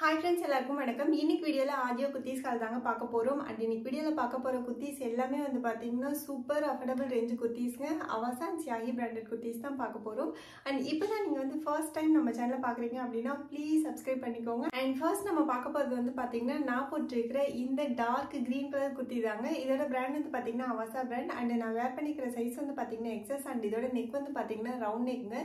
Hi friends, எல்லாருக்கும் வணக்கம். இன்னைக்கு வீடியோவில் ஆடியோ குர்த்திஸ் தாங்க பார்க்க போகிறோம். அண்ட் இன்னைக்கு வீடியோவில் பார்க்க போகிற குர்த்திஸ் எல்லாமே வந்து பார்த்தீங்கன்னா சூப்பர் அஃபோர்டபுள் ரேஞ்சு குர்த்திஸ்ங்க. அவாசா அண்ட் சியாகி பிராண்டட் குர்த்திஸ் தான் பார்க்க போகிறோம். அண்ட் இப்போ தான் நீங்கள் வந்து ஃபர்ஸ்ட் டைம் நம்ம சேனலை பார்க்குறீங்க அப்படின்னா ப்ளீஸ் சப்ஸ்கிரைப் பண்ணிக்கோங்க. அண்ட் ஃபர்ஸ்ட் நம்ம பார்க்க போகிறது வந்து பார்த்தீங்கன்னா நான் போட்டிருக்கிற இந்த டார்க் க்ரீன் கலர் குர்த்தி தாங்க. இதோட பிராண்ட் வந்து பார்த்தீங்கன்னா அவாசா பிராண்ட். அண்ட் நான் வேர் பண்ணிக்கிற சைஸ் வந்து பார்த்தீங்கன்னா எக்ஸஸ். அண்ட் இதோட நெக் வந்து பார்த்தீங்கன்னா ரவுண்ட் நெக்குங்க.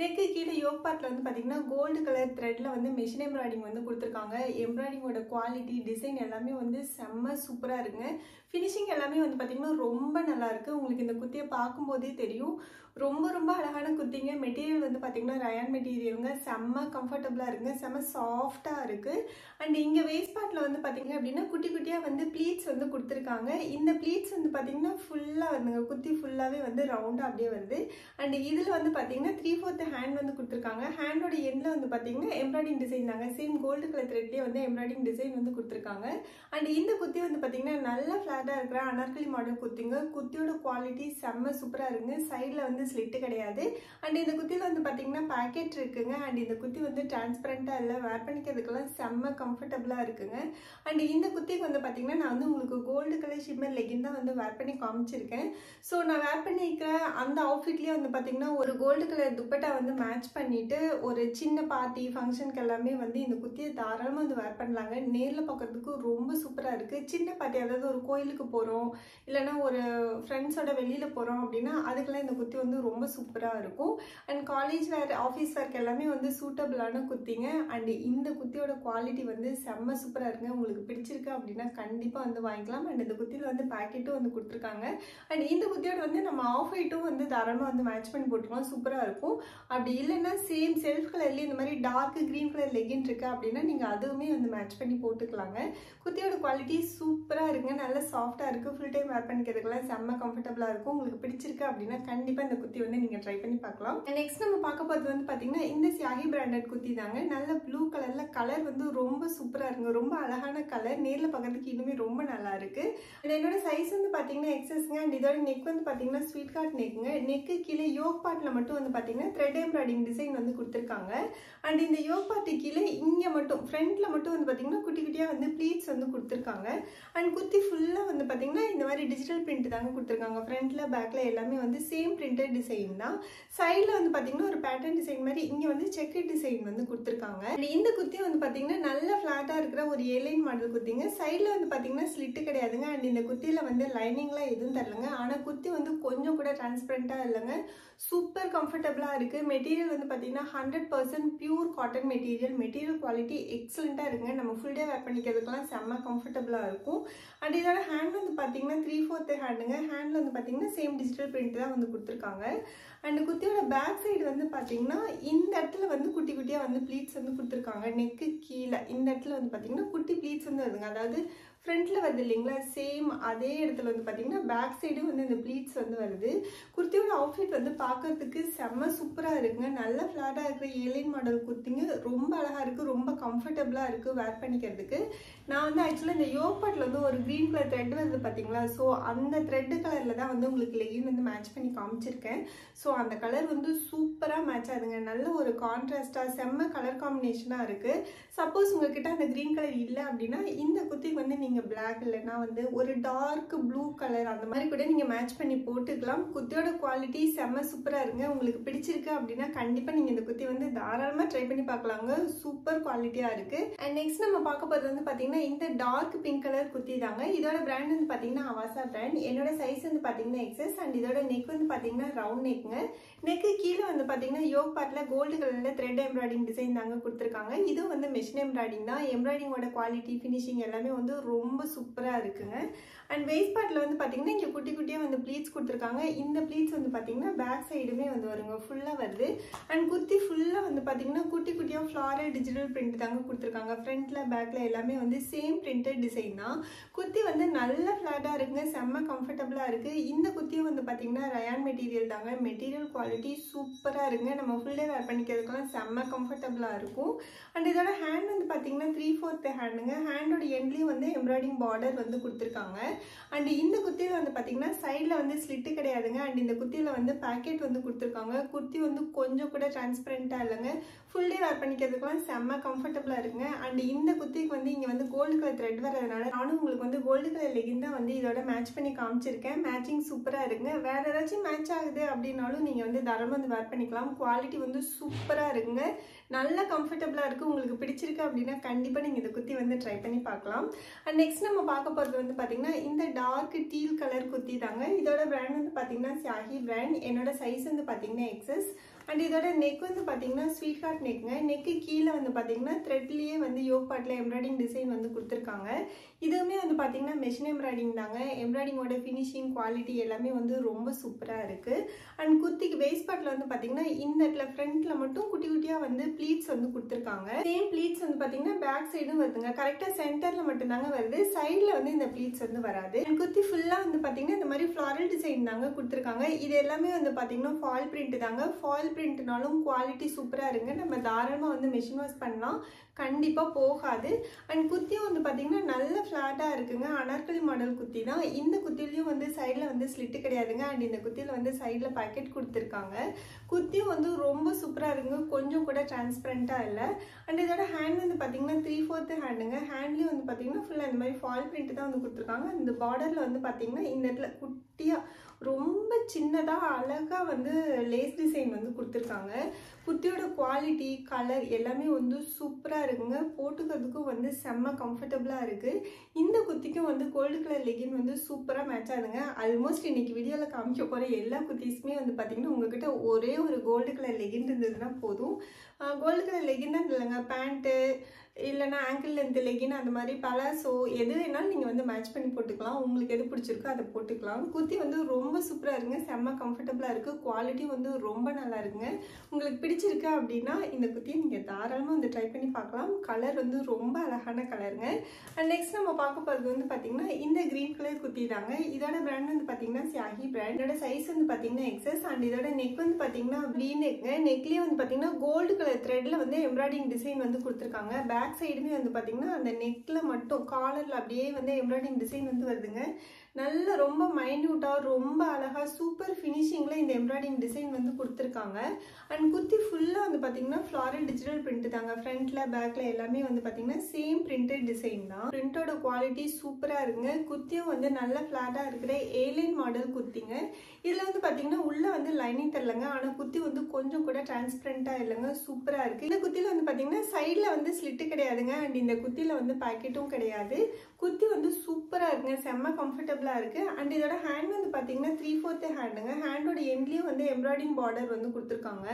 நெக்கு கீழே யோக் பார்ட்டில் வந்து பார்த்தீங்கன்னா கோல்டு கலர் த்ரெட்டில் வந்து மிஷின் எம்ப்ராய்டிங் வந்து கொடுத்துருக்காங்க. எம்ப்ராய்டிங்கோட குவாலிட்டி டிசைன் எல்லாமே வந்து செம்ம சூப்பராக இருக்குங்க. ஃபினிஷிங் எல்லாமே வந்து பார்த்தீங்கன்னா ரொம்ப நல்லா இருக்கு. உங்களுக்கு இந்த குர்த்தியை பார்க்கும்போதே தெரியும். ரொம்ப ரொம்ப அழகான குர்த்திங்க. மெட்டீரியல் வந்து பார்த்தீங்கன்னா ரயான் மெட்டீரியலுங்க. செம்ம கம்ஃபர்டபுளாக இருக்குங்க. செம்ம சாஃப்டாக இருக்கு. அண்ட் இங்கே வேஸ்ட் பார்ட்டில் வந்து பார்த்தீங்க அப்படின்னா குட்டி குட்டியாக வந்து ப்ளீட்ஸ் வந்து கொடுத்துருக்காங்க. இந்த ப்ளீட்ஸ் வந்து பார்த்தீங்கன்னா ஃபுல்லாக வந்துங்க குர்த்தி ஃபுல்லாகவே வந்து ரவுண்டாக அப்படியே வருது. அண்ட் இதில் வந்து பார்த்தீங்கன்னா 3/4 ஹேண்ட் வந்து கொடுத்துருக்காங்க. ஹேண்டோட எண்டில் வந்து பார்த்தீங்கன்னா எம்ப்ராய்டிங் டிசைன் தாங்க. சேம் கோல்டு கலர் த்ரெட்லேயே வந்து எம்ப்ராய்டிங் டிசைன் வந்து கொடுத்துருக்காங்க. அண்ட் இந்த குர்த்தி வந்து பார்த்தீங்கன்னா நல்ல ஃப்ளாட்டாக இருக்கிற அனார்கலி மாடல் குர்த்திங்க. குர்த்தியோட குவாலிட்டி செம்ம சூப்பராக இருக்குங்க. சைடில் வந்து ஸ்லிட்டு கிடையாது. அண்ட் இந்த குர்த்தியில் வந்து பார்த்தீங்கன்னா பேக்கெட் இருக்குங்க. அண்ட் இந்த குர்த்தி வந்து டிரான்ஸ்பரண்டாக இல்லை, வேர் பண்ணிக்கிறதுக்கெல்லாம் செம்ம கம்ஃபர்டபுளாக இருக்குங்க. அண்ட் இந்த குர்த்திக்கு வந்து பார்த்தீங்கன்னா நான் வந்து உங்களுக்கு கோல்டு கலர் ஷிம்மர் லெகின் தான் வந்து வேர் பண்ணி காமிச்சிருக்கேன். ஸோ நான் வேர் பண்ணிக்கிற அந்த அவுட்ஃபிட்லேயே வந்து பார்த்தீங்கன்னா ஒரு கோல்டு கலர் துப்பட்டா வந்து மேட்ச் பண்ணிட்டு ஒரு சின்ன பார்ட்டி ஃபங்க்ஷனுக்கு எல்லாமே வந்து இந்த குர்த்தியை தாராளமாக வந்து வேர் பண்ணலாங்க. நேரில் பார்க்கறதுக்கு ரொம்ப சூப்பராக இருக்குது. சின்ன பார்ட்டி, அதாவது ஒரு கோயிலுக்கு போகிறோம் இல்லைன்னா ஒரு ஃப்ரெண்ட்ஸோட வெளியில் போகிறோம் அப்படின்னா அதுக்கெல்லாம் இந்த குர்த்தி வந்து ரொம்ப சூப்பராக இருக்கும். அண்ட் காலேஜ் வேர், ஆஃபீஸ் வேர்க்கு எல்லாமே வந்து சூட்டபிளான குர்த்திங்க. அண்ட் இந்த குர்த்தியோட குவாலிட்டி வந்து செம்ம சூப்பராக இருக்குங்க. உங்களுக்கு பிடிச்சிருக்கு அப்படின்னா கண்டிப்பாக வந்து வாங்கிக்கலாம். அண்ட் இந்த குர்த்தியில் வந்து பேக்கெட்டும் வந்து கொடுத்துருக்காங்க. அண்ட் இந்த குர்த்தியோட வந்து நம்ம ஆஃப் ஒயிட்டும் வந்து தாராளமாக வந்து மேட்ச் பண்ணி போட்டுக்கலாம், சூப்பராக இருக்கும். அப்படி இல்லைன்னா சேம் செல்ஃப் கலர்லேயே இந்த மாதிரி டார்க் க்ரீன் கலர் லெகின் இருக்கு அப்படின்னா நீங்கள் அதுவுமே வந்து மேட்ச் பண்ணி போட்டுக்கலாங்க. குர்த்தியோட குவாலிட்டி சூப்பராக இருக்குங்க. நல்லா சாஃப்டாக இருக்குது. ஃபுல் டைம் வேர் பண்ணிக்கிறதுக்கெல்லாம் செம்ம கம்ஃபர்டபுளாக இருக்கும். உங்களுக்கு பிடிச்சிருக்கு அப்படின்னா கண்டிப்பாக இந்த குர்த்தி வந்து நீங்கள் ட்ரை பண்ணி பார்க்கலாம். நெக்ஸ்ட் நம்ம பார்க்க போகிறது வந்து பார்த்தீங்கன்னா இந்த சியாகி பிராண்டட் குர்த்தி தாங்க. நல்ல ப்ளூ கலரில் கலர் வந்து ரொம்ப சூப்பராக இருக்குங்க. ரொம்ப அழகான கலர். நேரில் பார்க்கறதுக்கு இன்னுமே ரொம்ப நல்லா இருக்கு. அண்ட் என்னோட சைஸ் வந்து பார்த்தீங்கன்னா எக்ஸஸ்ங்க. அண்ட் இதோட நெக் வந்து பார்த்தீங்கன்னா ஸ்வீட் கார்ட் நெக்குங்க. நெக்கு கீழே யோக் பார்ட்டில் மட்டும் வந்து பார்த்தீங்கன்னா த்ரெட் எம்ப்ராய்டிங் டிசைன் வந்து கொடுத்துருக்காங்க. அண்ட் இந்த யோக் பார்ட்டி கீழே இங்கே மட்டும் ஃப்ரண்ட்டில் மட்டும் வந்து பார்த்தீங்கன்னா குட்டி குட்டியாக வந்து ப்ளீட்ஸ் வந்து கொடுத்துருக்காங்க. அண்ட் குர்த்தி ஃபுல்லாக வந்து பார்த்தீங்கன்னா இந்த மாதிரி டிஜிட்டல் பிரிண்ட் தாங்க கொடுத்துருக்காங்க. ஃப்ரண்ட்டில் பேக்கில் எல்லாமே வந்து சேம் பிரிண்டட் டிசைன் தான். சைடில் வந்து பார்த்தீங்கன்னா ஒரு பேட்டர்ன் டிசைன் மாதிரி இங்கே வந்து செக்கர் டிசைன் வந்து கொடுத்துருக்காங்க. இந்த குர்த்தி வந்து பார்த்தீங்கன்னா நல்ல ஃப்ளாட்டாக இருக்கிற ஒரு ஏலைன் மாடல் குர்த்திங்க. சைடில் வந்து பார்த்தீங்கன்னா ஸ்லிட்டு கிடையாதுங்க. அண்ட் இந்த குர்த்தியில் வந்து லைனிங்லாம் எதுவும் தரலங்க. ஆனால் குர்த்தி வந்து கொஞ்சம் கூட டிரான்ஸ்பரண்டாக இல்லைங்க. சூப்பர் கம்ஃபர்டபுளாக இருக்குது. மெட்டீரியல் வந்து பார்த்தீங்கன்னா 100% pure cotton material. Material quality எக்ஸலண்ட்டாக இருக்குங்க. நம்ம ஃபுல் டே வேர் பண்ணிக்கிறதுக்கெல்லாம் செம்ம கம்ஃபர்டபுளாக இருக்கும். அண்ட் இதோட ஹேண்ட் வந்து பார்த்தீங்கன்னா 3/4 ஹேண்டுங்க. ஹேண்டில் வந்து பார்த்தீங்கன்னா சேம் டிஜிட்டல் பிரிண்ட் தான் வந்து கொடுத்துருக்காங்க. அண்ட் குர்த்தியோட பேக் சைடு வந்து பார்த்தீங்கன்னா இந்த இடத்துல வந்து குட்டி குட்டியாக வந்து ப்ளீட்ஸ் வந்து கொடுத்துருக்காங்க. நெக்கு கீழே இந்த இடத்துல வந்து பார்த்தீங்கன்னா குட்டி ப்ளீட்ஸ் வந்து வருதுங்க. அதாவது ஃப்ரண்ட்டில் வருது இல்லைங்களா, சேம் அதே இடத்துல வந்து பார்த்தீங்கன்னா பேக் சைடும் வந்து இந்த ப்ளீட்ஸ் வந்து வருது. குர்த்தியோட அவுட்ஃபிட் வந்து பார்க்கறதுக்கு செம்ம சூப்பராக இருக்குங்க. நல்ல ஃப்ளாட்டாக இருக்கிற ஏலைன் மாடல் குர்த்திங்க. ரொம்ப அழகாக இருக்குது. ரொம்ப கம்ஃபர்டபுளாக இருக்குது வேர் பண்ணிக்கிறதுக்கு. நான் வந்து ஆக்சுவலாக இந்த யோக் பார்ட்டில் வந்து ஒரு க்ரீன் கலர் த்ரெட் வருது பார்த்தீங்களா, ஸோ அந்த த்ரெட்டு கலரில் தான் வந்து உங்களுக்கு லெகின் வந்து மேட்ச் பண்ணி காமிச்சிருக்கேன். ஸோ அந்த கலர் வந்து சூப்பராக மேட்ச் ஆகுதுங்க. நல்ல ஒரு கான்ட்ராஸ்டாக செம்ம கலர் காம்பினேஷனாக இருக்குது. சப்போஸ் உங்ககிட்ட அந்த க்ரீன் கலர் இல்லை அப்படின்னா இந்த குர்த்திக்கு வந்து நீங்கள் பிளாக் இல்லைன்னா வந்து ஒரு டார்க் ப்ளூ கலர் அந்த மாதிரி கூட நீங்கள் மேட்ச் பண்ணி போட்டுக்கலாம். குர்த்தியோட குவாலிட்டி செம்ம சூப்பராக இருங்க. உங்களுக்கு பிடிச்சிருக்கு அப்படின்னா கண்டிப்பாக நீங்கள் இந்த குர்த்தி வந்து தாராளமாக ட்ரை பண்ணி பார்க்கலாங்க. சூப்பர் குவாலிட்டியாக இருக்குது. அண்ட் நெக்ஸ்ட் நம்ம பார்க்க போகிறது வந்து பார்த்தீங்கன்னா இந்த டார்க் பிங்க் கலர் குர்த்தி தாங்க. இதோட பிராண்ட் வந்து பார்த்தீங்கன்னா அவாசா பிராண்ட். என்னோட சைஸ் வந்து பார்த்தீங்கன்னா எக்ஸஸ். அண்ட் இதோட நெக் வந்து பார்த்தீங்கன்னா ரவுண்ட் நெக்குங்க. நெக்கு கீழே வந்து பார்த்தீங்கன்னா யோக் பார்ட்டில் கோல்டு கலரில் த்ரெட் எம்ப்ராய்டிங் டிசைன் தாங்க கொடுத்துருக்காங்க. இதுவும் வந்து மிஷின் எம்ப்ராய்டிங் தான். எம்ப்ராய்டிங்கோட குவாலிட்டி ஃபினிஷிங் எல்லாமே வந்து ரொம்ப சூப்பராக இருக்குங்க. அண்ட் வேஸ்ட் பார்ட்டில் வந்து பார்த்தீங்கன்னா இங்கே குட்டி குட்டியாக வந்து ப்ளீட்ஸ் கொடுத்துருக்காங்க. இந்த ப்ளீட்ஸ் வந்து பார்த்தீங்கன்னா பேக் சைடுமே வந்து வருங்க, ஃபுல்லாக வருது. அண்ட் குர்த்தி ஃபுல்லாக வந்து பார்த்தீங்கன்னா குட்டி குட்டியாக ஃப்ளாரல் டிஜிட்டல் பிரிண்ட் தாங்க கொடுத்துருக்காங்க. ஃப்ரண்ட்டில் பேக்கில் எல்லாமே வந்து சேம் பிரிண்டட் டிசைன் தான். குர்த்தி வந்து நல்ல ஃப்ளாட்டாக இருக்குங்க. செம்ம கம்ஃபர்டபுளாக இருக்குது. இந்த குர்த்தியும் வந்து பார்த்தீங்கன்னா ரயான் மெட்டீரியல் தாங்க. மெட்டீரியல் குவாலிட்டி சூப்பராக இருக்குங்க. நம்ம ஃபுல் டே வேர் பண்ணிக்கிறதுக்கெல்லாம் செம்ம கம்ஃபர்டபுளாக இருக்கும். அண்ட் இதோட ஹேண்ட் வந்து பார்த்தீங்கன்னா 3/4 ஹேண்டுங்க. ஹேண்டோட எண்ட்லேயும் வந்து எம்ப்ராய்டிங் பார்டர் வந்து கொடுத்துருக்காங்க. அண்ட் இந்த குர்த்தியில் வந்து பார்த்தீங்கன்னா சைடில் வந்து ஸ்லிட்டு கிடையாதுங்க. அண்ட் இந்த குர்த்தியில் வந்து பேக்கெட் வந்து கொடுத்துருக்காங்க. குர்த்தி வந்து கொஞ்சம் கூட டிரான்ஸ்பரண்ட்டாக இல்லைங்க. ஃபுல் டே வேர் பண்ணிக்கிறதுக்குலாம் செம்ம கம்ஃபர்டபுளாக இருக்குங்க. அண்ட் இந்த குர்த்திக்கு வந்து இங்கே வந்து கோல்டு கலர் த்ரெட் வரதுனால நானும் உங்களுக்கு வந்து கோல்டு கலர் லெகின் தான் வந்து இதோட மேட்ச் பண்ணி காமிச்சிருக்கேன். மேட்சிங் சூப்பராக இருக்குங்க. வேறு ஏதாச்சும் மேட்ச் ஆகுது அப்படின்னாலும் நீங்கள் வந்து தாராளமாக வந்து வேர் பண்ணிக்கலாம். குவாலிட்டி வந்து சூப்பராக இருக்குங்க. நல்லா கம்ஃபர்டபுளாக இருக்குது. உங்களுக்கு பிடிச்சிருக்கு அப்படின்னா கண்டிப்பாக நீங்கள் இந்த குர்த்தி வந்து ட்ரை பண்ணி பார்க்கலாம். அண்ட் நெக்ஸ்ட் நம்ம பார்க்க போகிறது வந்து பார்த்தீங்கன்னா இந்த டார்க் டீல் கலர் குர்த்தி தாங்க. இதோட பிராண்ட் வந்து பார்த்தீங்கன்னா சியாஹி பிராண்ட். என்னோட சைஸ் வந்து பார்த்தீங்கன்னா எக்ஸஸ். அண்ட் இதோட நெக் வந்து பார்த்தீங்கன்னா ஸ்வீட் ஹார்ட் நெக்குங்க. நெக்கு கீழே வந்து பார்த்தீங்கன்னா த்ரெட்லேயே வந்து யோக் பார்ட்டில் எம்ப்ராய்டிங் டிசைன் வந்து கொடுத்துருக்காங்க. இதுவுமே வந்து பார்த்தீங்கன்னா மெஷின் எம்ப்ராய்டிங் தாங்க. எம்ப்ராய்டிங்கோட ஃபினிஷிங் குவாலிட்டி எல்லாமே வந்து ரொம்ப சூப்பராக இருக்குது. அண்ட் குர்த்திக்கு பேஸ் பார்ட்டில் வந்து பார்த்தீங்கன்னா இந்த இடத்துல ஃப்ரண்ட்டில் மட்டும் குட்டி குட்டியாக வந்து ப்ளீட்ஸ் வந்து கொடுத்துருக்காங்க. சேம் ப்ளீட்ஸ் வந்து பார்த்தீங்கன்னா பேக் சைடும் வருதுங்க. கரெக்டாக சென்டரில் மட்டும்தாங்க வருது. சைடில் வந்து இந்த ப்ளீட்ஸ் வந்து வராது. அண்ட் குர்த்தி ஃபுல்லாக வந்து பார்த்தீங்கன்னா இந்த மாதிரி ஃப்ளாரல் டிசைன் தாங்க கொடுத்துருக்காங்க. இது எல்லாமே வந்து பார்த்தீங்கன்னா ஃபாயில் பிரிண்ட் தாங்க. ஃபாயில் பிரிண்ட்னாலும் குவாலிட்டி சூப்பராக இருங்க. நம்ம தாராளமாக வந்து மெஷின் வாஷ் பண்ணலாம், கண்டிப்பாக போகாது. அண்ட் குர்த்தியும் வந்து பார்த்தீங்கன்னா நல்ல ஃப்ளாட்டாக இருக்குங்க. அனார்கலி மாடல் குர்த்தி தான். இந்த குர்த்திலையும் வந்து சைடில் வந்து ஸ்லிட்டு கிடையாதுங்க. அண்ட் இந்த குர்த்தியில் வந்து சைடில் பாக்கெட் கொடுத்துருக்காங்க. குர்த்தியும் வந்து ரொம்ப சூப்பராக இருக்குங்க. கொஞ்சம் கூட டிரான்ஸ்பரண்ட்டாக இல்லை. அண்ட் இதோட ஹேண்ட் வந்து பார்த்தீங்கன்னா 3/4 ஹேண்டுங்க. ஹேண்ட்லேயும் வந்து பார்த்தீங்கன்னா ஃபுல்லாக இந்த மாதிரி ஃபால் பிரிண்ட் தான் வந்து கொடுத்துருக்காங்க. இந்த பார்டரில் வந்து பார்த்தீங்கன்னா இந்த இடத்துல குட்டியாக ரொம்ப சின்னதாக அழகாக வந்து லேஸ் டிசைன் வந்து கொடுத்துருக்காங்க. குர்த்தியோட குவாலிட்டி கலர் எல்லாமே வந்து சூப்பராக இருக்குங்க. போட்டுக்கிறதுக்கும் வந்து செம்ம கம்ஃபர்டபுளாக இருக்குது. இந்த குர்த்திக்கும் வந்து கோல்டு கலர் லெகின் வந்து சூப்பராக மேட்ச் ஆகுதுங்க. ஆல்மோஸ்ட் இன்னைக்கு வீடியோவில் காமிக்க போகிற எல்லா குர்த்திஸுமே வந்து பார்த்தீங்கன்னா உங்ககிட்ட ஒரே ஒரு கோல்டு கலர் லெகின் இருந்ததுன்னா போதும். கோல்டு கலர் லெகின் தான் இல்லைங்க, பேண்ட்டு இல்லைனா ஆங்கிள் லென்த் லெகின் அந்த மாதிரி பலாசோ எது வேணாலும் நீங்கள் வந்து மேட்ச் பண்ணி போட்டுக்கலாம். உங்களுக்கு எது பிடிச்சிருக்கோ அதை போட்டுக்கலாம். குர்த்தி வந்து ரொம்ப சூப்பராக இருக்குங்க. செம்ம கம்ஃபர்டபுளாக இருக்குது. குவாலிட்டி வந்து ரொம்ப நல்லா இருக்குங்க. உங்களுக்கு பிடிச்சிருக்கு அப்படின்னா இந்த குர்த்தியை நீங்கள் தாராளமாக வந்து ட்ரை பண்ணி பார்க்கலாம். கலர் வந்து ரொம்ப அழகான கலருங்க. அண்ட் நெக்ஸ்ட் நம்ம பார்க்க போகிறது வந்து பார்த்தீங்கன்னா இந்த க்ரீன் கலர் குர்த்தி தாங்க. இதோட பிராண்ட் வந்து பார்த்தீங்கன்னா சியாஹி பிராண்ட். இதோட சைஸ் வந்து பார்த்தீங்கன்னா எக்ஸஸ். அண்ட் இதோட நெக் வந்து பார்த்தீங்கன்னா வி நெக்ங்க. நெக்லேயே வந்து பார்த்தீங்கன்னா கோல்டு கலர் த்ரெட்டில் வந்து எம்ப்ராய்டிங் டிசைன் வந்து கொடுத்துருக்காங்க. பேக் சைடுமே வந்து பார்த்தீங்கன்னா அந்த நெக்ல மட்டும் காலரில் அப்படியே வந்து எம்ப்ராய்டிங் டிசைன் வந்து வருதுங்க. நல்ல ரொம்ப மைன்யூட்டாக ரொம்ப அழகாக சூப்பர் ஃபினிஷிங்கில் இந்த எம்ப்ராய்டிங் டிசைன் வந்து கொடுத்துருக்காங்க. அண்ட் குர்த்தி ஃபுல்லாக வந்து பார்த்தீங்கன்னா ஃப்ளாரல் டிஜிட்டல் பிரிண்ட் தாங்க. ஃப்ரண்ட்டில் பேக்கில் எல்லாமே வந்து பார்த்தீங்கன்னா சேம் பிரிண்டட் டிசைன் தான். பிரிண்டோட குவாலிட்டி சூப்பராக இருக்குங்க. குர்த்தியும் வந்து நல்ல ஃப்ளாட்டாக இருக்கிற ஏலியன் மாடல் குர்த்திங்க. இதில் வந்து பார்த்தீங்கன்னா உள்ளே வந்து லைனிங் தரலங்க. ஆனால் குர்த்தி வந்து கொஞ்சம் கூட டிரான்ஸ்பரண்ட்டாக இல்லைங்க. சூப்பராக இருக்குது. இந்த குர்த்தியில் வந்து பார்த்தீங்கன்னா சைடில் வந்து ஸ்லிட்டு கிடையாதுங்க. அண்ட் இந்த குர்த்தியில் வந்து பேக்கெட்டும் கிடையாது. குர்த்தி வந்து சூப்பராக இருக்குங்க. செம்ம கம்ஃபர்டபுளாக இருக்குது. அண்ட் இதோட ஹேண்ட் வந்து பார்த்தீங்கன்னா 3/4 ஹேண்டுங்க. ஹேண்டோட எண்ட்லேயும் வந்து எம்ப்ராய்டிங் பார்டர் வந்து கொடுத்துருக்காங்க.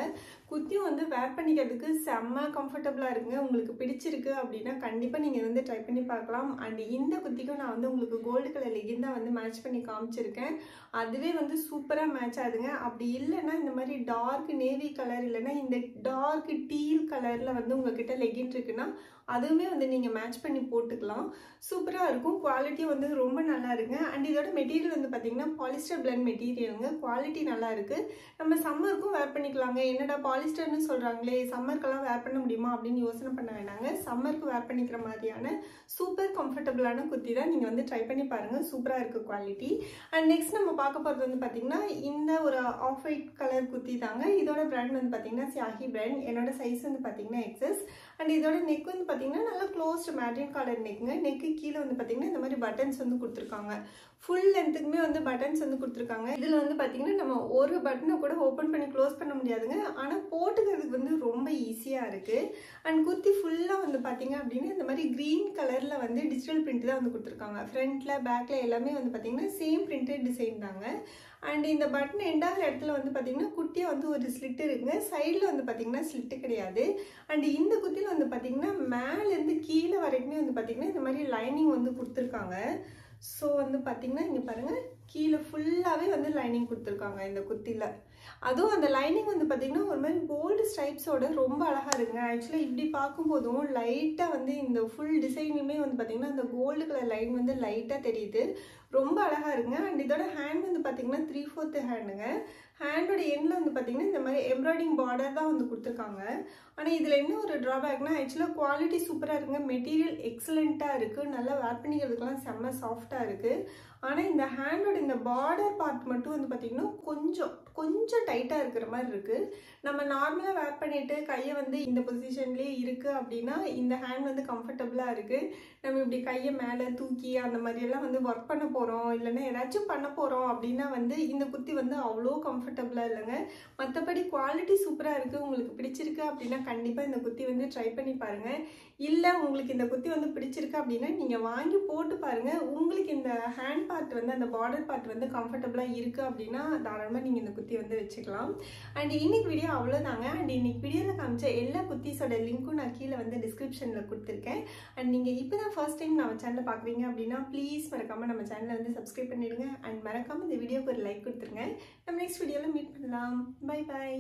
குர்த்தியும் வந்து வேர் பண்ணிக்கிறதுக்கு செம்ம கம்ஃபர்டபுளாக இருக்குங்க. உங்களுக்கு பிடிச்சிருக்கு அப்படின்னா கண்டிப்பாக நீங்கள் வந்து ட்ரை பண்ணி பார்க்கலாம். அண்ட் இந்த குர்த்திக்கும் நான் வந்து உங்களுக்கு கோல்டு கலர் லெகின் தான் வந்து மேட்ச் பண்ணி காமிச்சிருக்கேன். அதுவே வந்து சூப்பராக மேட்ச் ஆகுதுங்க. அப்படி இல்லைன்னா இந்த மாதிரி டார்க் நேவி கலர் இல்லைன்னா இந்த டார்க் டீல் கலரில் வந்து உங்ககிட்ட லெகின் இருக்குன்னா அதுவுமே வந்து நீங்கள் மேட்ச் பண்ணி போட்டுக்கலாம். சூப்பராக இருக்கும். குவாலிட்டியும் வந்து ரொம்ப நல்லா இருக்குங்க. அண்ட் இதோட மெட்டீரியல் வந்து பார்த்தீங்கன்னா பாலிஸ்டர் பிளண்ட் மெட்டீரியலுங்க. குவாலிட்டி நல்லா இருக்குது. நம்ம சம்மருக்கும் வேர் பண்ணிக்கலாங்க. என்னடா பாலிஸ்டர்னு சொல்கிறாங்களே, சம்மருக்கெல்லாம் வேர் பண்ண முடியுமா அப்படின்னு யோசனை பண்ண வேண்டாங்க. சம்மருக்கு வேர் பண்ணிக்கிற மாதிரியான சூப்பர் கம்ஃபர்டபுளான குர்த்தி தான். நீங்கள் வந்து ட்ரை பண்ணி பாருங்கள். சூப்பராக இருக்குது குவாலிட்டி. அண்ட் நெக்ஸ்ட் நம்ம பார்க்க போகிறது வந்து பார்த்தீங்கன்னா இந்த ஒரு ஆஃப் ஒயிட் கலர் குர்த்தி தாங்க. இதோட பிராண்ட் வந்து பார்த்தீங்கன்னா சியாஹி பிராண்ட். என்னோட சைஸ் வந்து பார்த்தீங்கன்னா எக்ஸஸ். அண்ட் இதோட நெக் வந்து பார்த்தீங்கன்னா நல்லா க்ளோஸ்ட் மேட்ரின் காலர் நெக்குங்க. நெக்கு கீழே வந்து பார்த்தீங்கன்னா இந்த மாதிரி பட்டன்ஸ் வந்து கொடுத்துருக்காங்க. ஃபுல் லென்த்துக்குமே வந்து பட்டன்ஸ் வந்து கொடுத்துருக்காங்க. இதில் வந்து பார்த்தீங்கன்னா நம்ம ஒரு பட்டனை கூட ஓப்பன் பண்ணி க்ளோஸ் பண்ண முடியாதுங்க. ஆனால் போட்டுக்கிறதுக்கு வந்து ரொம்ப ஈஸியாக இருக்குது. அண்ட் குர்த்தி ஃபுல்லாக வந்து பார்த்தீங்க அப்படின்னா இந்த மாதிரி க்ரீன் கலரில் வந்து டிஜிட்டல் பிரிண்ட் தான் வந்து கொடுத்துருக்காங்க. ஃப்ரண்ட்டில் பேக்கில் எல்லாமே வந்து பார்த்தீங்கன்னா சேம் பிரிண்டட் டிசைன் தாங்க. அண்ட் இந்த பட்டன் எண்டாகிற இடத்துல வந்து பார்த்தீங்கன்னா குட்டியாக வந்து ஒரு ஸ்லிட் இருக்குங்க. சைடில் வந்து பார்த்தீங்கன்னா ஸ்லிட்டு கிடையாது. அண்ட் இந்த குர்த்தியில் வந்து பார்த்தீங்கன்னா மேலேருந்து கீழே வரைக்குமே வந்து பார்த்தீங்கன்னா இந்த மாதிரி லைனிங் வந்து கொடுத்துருக்காங்க. ஸோ வந்து பார்த்தீங்கன்னா இங்கே பாருங்கள், கீழே ஃபுல்லாகவே வந்து லைனிங் கொடுத்துருக்காங்க இந்த குர்த்தியில். அதுவும் அந்த லைனிங் வந்து பார்த்தீங்கன்னா ஒரு மாதிரி கோல்டு ஸ்ட்ரைப்ஸோட ரொம்ப அழகாக இருக்குங்க. ஆக்சுவலாக இப்படி பார்க்கும்போதும் லைட்டாக வந்து இந்த ஃபுல் டிசைனுமே வந்து பார்த்தீங்கன்னா அந்த கோல்டு கலர் லைன் வந்து லைட்டாக தெரியுது. ரொம்ப அழகாக இருக்குங்க. அண்ட் இதோட ஹேண்ட் வந்து பார்த்தீங்கன்னா 3/4 ஹேண்டுங்க. ஹேண்டோட எண்டில் வந்து பார்த்தீங்கன்னா இந்த மாதிரி எம்ப்ராய்டிங் பார்டர் தான் வந்து கொடுத்துருக்காங்க. ஆனால் இதில் என்ன ஒரு ட்ராபேக்னா ஆக்சுவலாக குவாலிட்டி சூப்பராக இருக்குங்க. மெட்டீரியல் எக்ஸலண்ட்டாக இருக்குது. நல்லா வேர் பண்ணிக்கிறதுக்கெலாம் செம்ம சாஃப்டாக இருக்குது. ஆனால் இந்த ஹேண்டோட இந்த பார்டர் பார்ட் மட்டும் வந்து பார்த்திங்கன்னா கொஞ்சம் டைட்டாக இருக்கிற மாதிரி இருக்குது. நம்ம நார்மலாக வேர் பண்ணிவிட்டு கையை வந்து இந்த பொசிஷன்லேயே இருக்குது அப்படின்னா இந்த ஹேண்ட் வந்து கம்ஃபர்டபுளாக இருக்குது. நம்ம இப்படி கையை மேலே தூக்கி அந்த மாதிரியெல்லாம் வந்து ஒர்க் பண்ண போகிறோம் இல்லைன்னா ஏதாச்சும் பண்ண போகிறோம் அப்படின்னா வந்து இந்த குர்த்தி வந்து அவ்வளோ கம்ஃபர்டபுளாக இல்லைங்க. மற்றபடி குவாலிட்டி சூப்பராக இருக்குது. உங்களுக்கு பிடிச்சிருக்கு அப்படின்னா கண்டிப்பாக இந்த குர்த்தி வந்து ட்ரை பண்ணி பாருங்கள். இல்லை உங்களுக்கு இந்த குர்த்தி வந்து பிடிச்சிருக்கு அப்படின்னா நீங்கள் வாங்கி போட்டு பாருங்கள். உங்களுக்கு இந்த ஹேண்ட் பார்ட் வந்து அந்த பார்டர் பார்ட் வந்து கம்ஃபர்டபுளாக இருக்குது அப்படின்னா தாராளமாக நீங்கள் இந்த குர்த்தி வந்து வச்சுக்கலாம். அண்ட் இன்னைக்கு வீடியோ அவ்வளோதாங்க. அண்ட் இன்னைக்கு வீடியோவில் காமிச்ச எல்லா குர்த்திஸோட லிங்க்கும் நான் கீழே வந்து டிஸ்கிரிப்ஷனில் கொடுத்துருக்கேன். அண்ட் நீங்கள் இப்போ தான் ஃபர்ஸ்ட் டைம் நம்ம சேனலை பார்க்குறீங்க அப்படின்னா ப்ளீஸ் மறக்காமல் நம்ம சேனலை வந்து சப்ஸ்கிரைப் பண்ணிவிடுங்க. அண்ட் மறக்காமல் இந்த வீடியோக்கு ஒரு லைக் கொடுத்துருங்க. நம்ம நெக்ஸ்ட் வீடியோவில் மீட் பண்ணலாம். Bye bye.